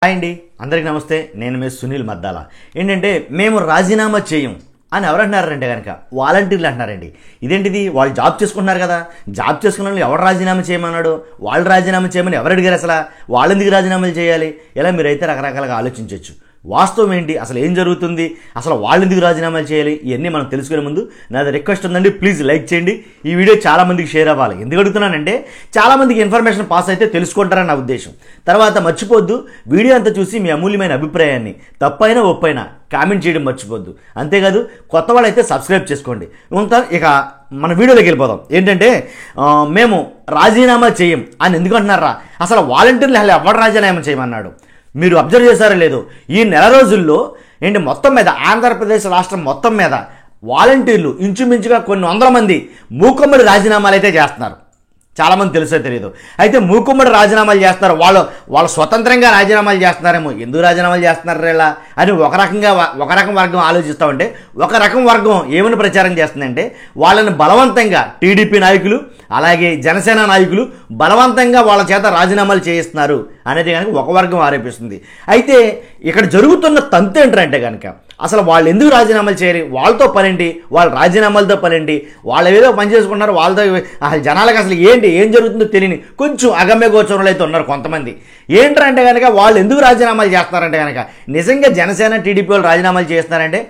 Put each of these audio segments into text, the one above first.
Hi అండి, అందరికీ నమస్తే. నేను మీ సునీల్ మద్దాల. ఏంటంటే మేము రాజీనామా చేయం అని ఎవరు అంటున్నారంటే కనుక వాలంటీర్లు అంటున్నారండి. ఇదేంటిది? వాళ్ళు జాబ్ చేసుకుంటున్నారు కదా, జాబ్ చేసుకున్న వాళ్ళు ఎవరు రాజీనామా చేయమన్నాడు? వాళ్ళు రాజీనామా చేయమని ఎవరు అడిగారు? అసలు వాళ్ళు ఎందుకు రాజీనామాలు చేయాలి? ఇలా మీరైతే రకరకాలుగా ఆలోచించవచ్చు. వాస్తవం ఏంటి, అసలు ఏం జరుగుతుంది, అసలు వాళ్ళు ఎందుకు రాజీనామాలు చేయాలి, ఇవన్నీ మనం తెలుసుకునే ముందు నాది రిక్వెస్ట్ ఉందండి, ప్లీజ్ లైక్ చేయండి. ఈ వీడియో చాలామందికి షేర్ అవ్వాలి. ఎందుకు అడుగుతున్నానంటే చాలామందికి ఇన్ఫర్మేషన్ పాస్ అయితే తెలుసుకుంటారని నా ఉద్దేశం. తర్వాత మర్చిపోద్దు, వీడియో అంతా చూసి మీ అమూల్యమైన అభిప్రాయాన్ని తప్పైనా ఒప్పైనా కామెంట్ చేయడం మర్చిపోద్దు. అంతేకాదు కొత్త వాళ్ళైతే సబ్స్క్రైబ్ చేసుకోండి. ఇక మన వీడియోలోకి వెళ్ళిపోదాం. ఏంటంటే మేము రాజీనామా చేయం అని ఎందుకు అంటున్నారా? అసలు వాలంటీర్లు ఎవరు రాజీనామా చేయమన్నాడు? మీరు అబ్జర్వ్ చేశారో లేదో, ఈ నెల రోజుల్లో ఏంటి మొత్తం మీద ఆంధ్రప్రదేశ్ రాష్ట్రం మొత్తం మీద వాలంటీర్లు ఇంచుమించుగా కొన్ని వందల మంది మూకుమ్మడి రాజీనామాలు అయితే చేస్తున్నారు. చాలామంది తెలుసో తెలియదు. అయితే మూకుమ్మడి రాజీనామాలు చేస్తున్నారు. వాళ్ళు స్వతంత్రంగా రాజీనామాలు చేస్తున్నారేమో. ఎందుకు రాజీనామాలు చేస్తున్నారు ఇలా అని ఒక రకం వర్గం ఆలోచిస్తూ ఉంటే, ఒక రకం వర్గం ఏమని ప్రచారం చేస్తుందంటే వాళ్ళని బలవంతంగా టీడీపీ నాయకులు అలాగే జనసేన నాయకులు బలవంతంగా వాళ్ళ చేత రాజీనామాలు చేయిస్తున్నారు అనేది కనుక ఒక వర్గం ఆరోపిస్తుంది. అయితే ఇక్కడ జరుగుతున్న తంతు ఏంటంటే కనుక అసలు వాళ్ళు ఎందుకు రాజీనామాలు చేయాలి, వాళ్ళతో పనేంటి, వాళ్ళ రాజీనామాలతో పనేంటి, వాళ్ళు ఏదో పని చేసుకుంటున్నారు, వాళ్ళతో అసలు జనాలకు అసలు ఏం జరుగుతుందో తెలియని కొంచెం అగమ్య గోచరులు అయితే ఉన్నారు కొంతమంది. ఏంటంటే కనుక వాళ్ళు ఎందుకు రాజీనామాలు చేస్తున్నారంటే కనుక నిజంగా జనసేన టీడీపీ వాళ్ళు రాజీనామాలు చేస్తున్నారంటే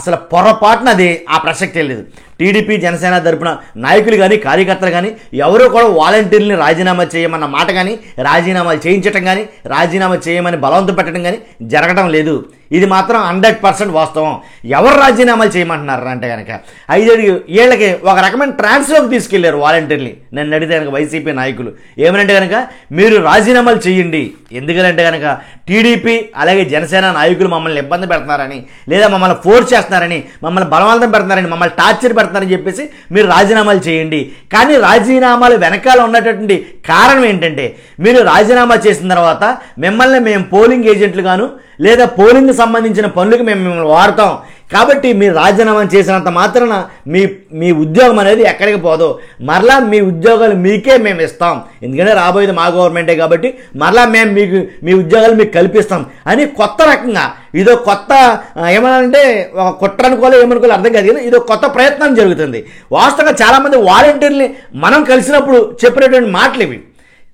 అసలు పొరపాటున అది ఆ ప్రసక్తే లేదు. టీడీపీ జనసేన తరపున నాయకులు కానీ కార్యకర్తలు కానీ ఎవరో కూడా వాలంటీర్ని రాజీనామా చేయమన్న మాట కానీ, రాజీనామాలు చేయించడం కానీ, రాజీనామా చేయమని బలవంతం పెట్టడం కానీ జరగడం లేదు. ఇది మాత్రం 100% వాస్తవం. ఎవరు రాజీనామాలు చేయమంటున్నారు అంటే కనుక 5 ఏళ్ళకి ఒక రకమైన ట్రాన్స్లోకి తీసుకెళ్లారు వాలంటీర్ని. నన్ను అడిగితే కనుక వైసీపీ నాయకులు ఏమనంటే కనుక మీరు రాజీనామాలు చేయండి, ఎందుకంటే కనుక టీడీపీ అలాగే జనసేన నాయకులు మమ్మల్ని ఇబ్బంది పెడుతున్నారని, లేదా మమ్మల్ని ఫోర్స్ చేస్తున్నారని, మమ్మల్ని బలవంతం పెడుతున్నారని, మమ్మల్ని టార్చర్ పెడుతున్నారని చెప్పేసి మీరు రాజీనామాలు చేయండి. కానీ రాజీనామాలు వెనకాల ఉన్నటువంటి కారణం ఏంటంటే మీరు రాజీనామా చేసిన తర్వాత మిమ్మల్ని మేము పోలింగ్ ఏజెంట్లు గాను లేదా పోలింగ్ సంబంధించిన పనులకు మేము మిమ్మల్ని వాడతాం. కాబట్టి మీరు రాజీనామా చేసినంత మాత్రాన మీ ఉద్యోగం అనేది ఎక్కడికి పోదు, మరలా మీ ఉద్యోగాలు మీకే మేము ఇస్తాం, ఎందుకంటే రాబోయేది మా గవర్నమెంటే కాబట్టి మరలా మేము మీ ఉద్యోగాలు మీకు కల్పిస్తాం అని కొత్త రకంగా ఇదో కొత్త ఏమనంటే ఒక కుట్ర అనుకోవాలి ఏమనుకోవాలి అర్థం కాదు, కానీ ఇదో కొత్త ప్రయత్నం జరుగుతుంది. వాస్తవంగా చాలామంది వాలంటీర్ని మనం కలిసినప్పుడు చెప్పినటువంటి మాటలు ఇవి.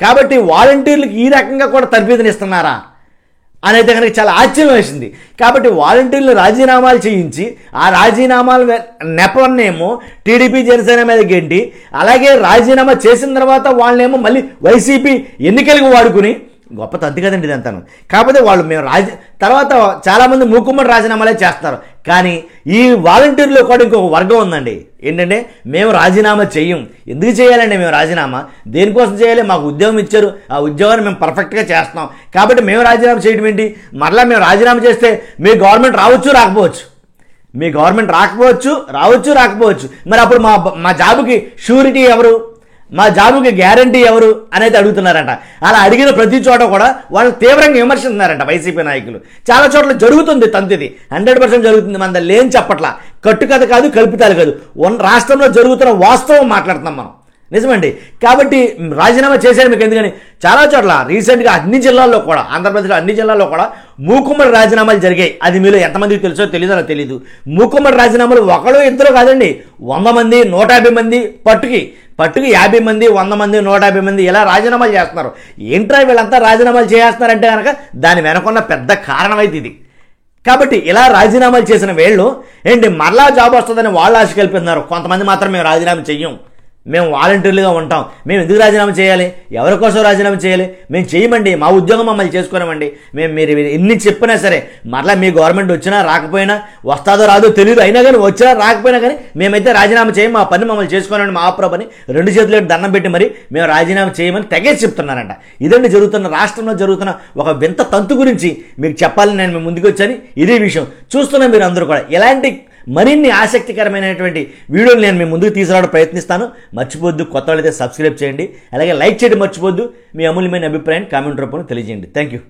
కాబట్టి వాలంటీర్లకు ఈ రకంగా కూడా తరబేదునిస్తున్నారా అనేది కనుక చాలా ఆశ్చర్యం వేసింది. కాబట్టి వాలంటీర్లు రాజీనామాలు చేయించి ఆ రాజీనామాల నెపన్నేమో టీడీపీ జనసేన మీద గెంటి, అలాగే రాజీనామా చేసిన తర్వాత వాళ్ళనేమో మళ్ళీ వైసీపీ ఎన్నికలకు వాడుకుని గొప్ప తంతి కదండి ఇదంతాను. కాకపోతే వాళ్ళు మేము తర్వాత చాలామంది మూకుమ్మడి రాజీనామాలే చేస్తారు. కానీ ఈ వాలంటీర్లో కూడా ఇంకొక వర్గం ఉందండి. ఏంటంటే మేము రాజీనామా చెయ్యం. ఎందుకు చేయాలండి మేము రాజీనామా? దేనికోసం చేయాలి? మాకు ఉద్యోగం ఇచ్చారు, ఆ ఉద్యోగాన్ని మేము పర్ఫెక్ట్గా చేస్తున్నాం కాబట్టి మేము రాజీనామా చేయడం ఏంటి? మరలా మేము రాజీనామా చేస్తే మీ గవర్నమెంట్ రావచ్చు రాకపోవచ్చు, మీ గవర్నమెంట్ రాకపోవచ్చు. మరి అప్పుడు మా జాబుకి షూరిటీ ఎవరు, మా జాబుకి గ్యారంటీ ఎవరు అనేది అడుగుతున్నారంట. అలా అడిగిన ప్రతి చోట కూడా వాళ్ళు తీవ్రంగా విమర్శిస్తున్నారంట వైసీపీ నాయకులు. చాలా చోట్ల జరుగుతుంది తంతిది, 100% జరుగుతుంది. మన లేని చెప్పట్లా, కట్టుకథ కాదు, కల్పితాలు కాదు, రాష్ట్రంలో జరుగుతున్న వాస్తవం మాట్లాడుతున్నాం మనం. నిజమండి. కాబట్టి రాజీనామా చేశారు మీకు ఎందుకని చాలా చోట్ల రీసెంట్గా అన్ని జిల్లాల్లో కూడా, ఆంధ్రప్రదేశ్లో అన్ని జిల్లాల్లో కూడా మూకుమ్మడి రాజీనామాలు జరిగాయి. అది మీలో ఎంతమందికి తెలుసో తెలీదు. మూకుమ్మడి రాజీనామాలు ఒకళ్ళు ఇద్దరు కాదండి, 100 మంది 150 మంది పట్టుకి 50 మంది 100 మంది 150 మంది ఇలా రాజీనామాలు చేస్తున్నారు. ఏంట్రా వీళ్ళంతా రాజీనామాలు చేస్తున్నారంటే కనుక దాని వెనకున్న పెద్ద కారణం అయితే ఇది. కాబట్టి ఇలా రాజీనామాలు చేసిన వీళ్ళు ఏంటి మరలా జాబ్ వస్తుందని వాళ్ళు ఆశ కల్పిస్తున్నారు. కొంతమంది మాత్రం మేము రాజీనామా చెయ్యం, మేము వాలంటీర్లుగా ఉంటాం, మేము ఎందుకు రాజీనామా చేయాలి, ఎవరి కోసం రాజీనామా చేయాలి, మేము చేయమండి, మా ఉద్యోగం మమ్మల్ని చేసుకోమండి, మీరు ఎన్ని చెప్పినా సరే మరలా మీ గవర్నమెంట్ వచ్చినా రాకపోయినా, వస్తాదో రాదో తెలియదు, అయినా కానీ వచ్చినా రాకపోయినా కానీ మేమైతే రాజీనామా చేయం, మా పని మమ్మల్ని చేసుకోనండి మా ఆప్రభని 2 చేతులు దండం పెట్టి మరి మేము రాజీనామా చేయమని తెగేసి చెప్తున్నారంట. ఇదండి జరుగుతున్న రాష్ట్రంలో జరుగుతున్న ఒక వింత తంతు గురించి మీకు చెప్పాలని నేను మీ ముందుకు వచ్చాను. ఇదే విషయం చూస్తున్నా మీరు అందరూ కూడా ఇలాంటి మరిన్ని ఆసక్తికరమైనటువంటి వీడియోలు నేను మీ ముందుకు తీసుకురావడం ప్రయత్నిస్తాను. మర్చిపోద్దు, కొత్త వాళ్ళైతే సబ్స్క్రైబ్ చేయండి, అలాగే లైక్ చేయడం మర్చిపోద్దు. మీ అమూల్యమైన అభిప్రాయాన్ని కామెంట్ రూపంలో తెలియజేయండి. Thank you.